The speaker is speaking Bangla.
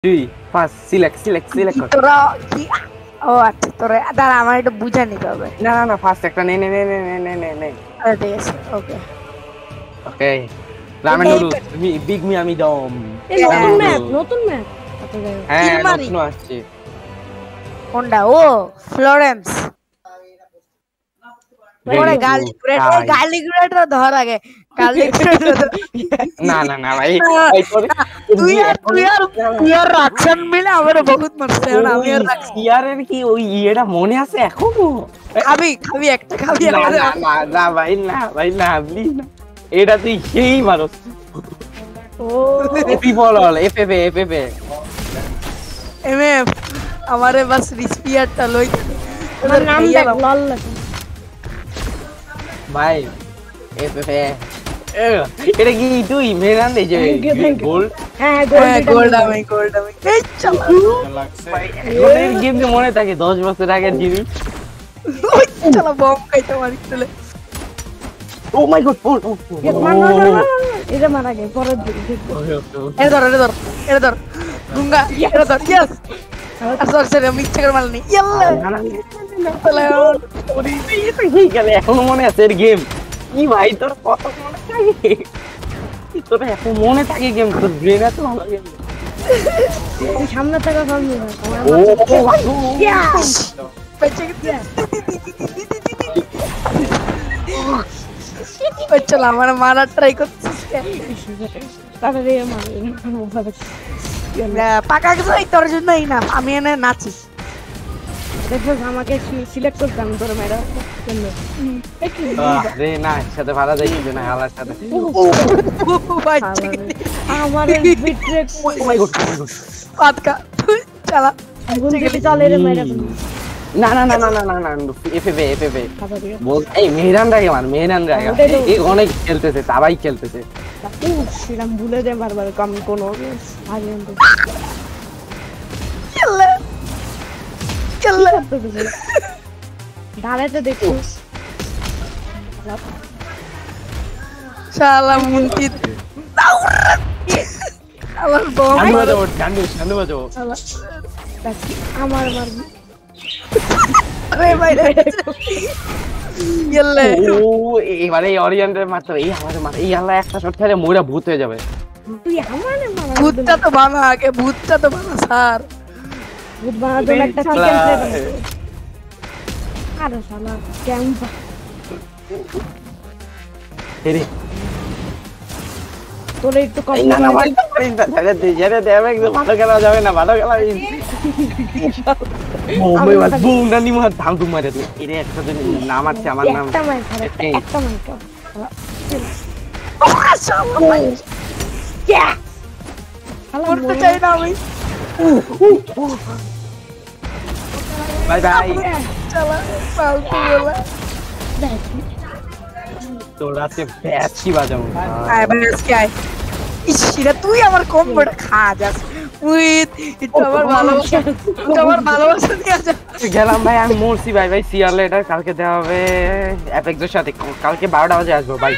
2 5 সিলেক্ট কর। তোরা কি ও আচ্ছা তোরা দাঁড়া আমার একটু বুঝে নিতে হবে। না না না ফার্স্ট একটা নে। আচ্ছা ঠিক আছে ওকে ওকে রামেন নুডলস বিগ মি আমি দম। এই নতুন ম্যাপ হ্যাঁ কিলমারি। নতুন আসছে। কোনটা ও ফ্লোরেন্স ওরে গার্লিক ধর আগে গার্লিক না না না ভাই তুই আর রাখছেন মিলে আমার বহুত মারছে না আমি আর রাখছি ইয়ারের কি ওই ইয়েটা মনে আছে এখনো? খাবি একটা খাবি না না ভাই না প্লিজ না এটা তুই সেই মারস। ও এপি বল এফএফএ এমএফ আমারে বাস রিসপিয়ারটা লই আমার নাম দেখ লল লাগে ভাই এফএফএ এটা কি তুই মেরান দে যে গোল্ড? হ্যাঁ গোল্ড আমি এই চলো গোল্ডের গেম যে মনে থাকে 10 বছর আগের জিনিস। চলো বম খাইতে মারি চলে ও মাই গড এটা মারা গে পরের দিকে এটা ধর গুঙ্গা এটা ধর ইয়েস সরি আমি ইচ্ছা করে মারনি এখনো মনে আছে এর গেম কি ভাই তোর কত মনে থাকে তোর এখন মনে থাকে গেম তোর ব্রেন এত ভালো গেম সামনে থেকে সামনে চল আমার মারার ট্রাই করছিস তাহলে পাকা কিছু তোর জন্যই না আমি এনে নাচিস দেখো আমাকে সিলেক্ট করতাম তোর মেরা রে না সাথে ভাড়া যাই কিন্তু না হালার সাথে আমার বিট্রেক ও মাই গড পাতকা চালা চলে রে মেরা না এফএফএ বল এই মেহরান রাগে এই অনেক খেলতেছে তাবাই খেলতেছে সেরাম ভুলে যায় বারবার কম কোন আগে চলে দাঁড়াতে দেখো শালা মুন্তি আমার বম শানু বাজাও আমার মারবি আরে ভাই ইল্লে ও এবারে অরিয়েন্টের মাত্র এই আমাদের মাত্র এই আল্লাহ একটা শট খেলে মোরা ভূত হয়ে যাবে। তুই আমারে মারা ভূতটা তো বানা আগে ভূতটা তো বানা স্যার ভূত বানা তো একটা চিকেন প্লেট আরে শালা ক্যাম্প এরে তোর একটু কম না ভাই ছেড়ে দে একদম ভালো খেলা যাবে না ভালো খেলা ও মই বাস বুম নানি মা ধাম ধুম মারে তুই এরে একটা দিন নাম আছে আমার নাম একটা মার খাবে একটা মার করতে চাই না আমি বাই চলা ফালতু বলা তোর রাতে ব্যাচি বাজাবো আয় বাস কি আয় ইসিরা তুই আমার কম্বোটা খা যাস উইথ এটা আমার ভালোবাসা নিয়ে যা গেলাম ভাই আমি মরছি ভাই সিয়ারলে এটা কালকে দেওয়া হবে অ্যাপেক্সের সাথে কালকে 12টা বাজে আসবো ভাই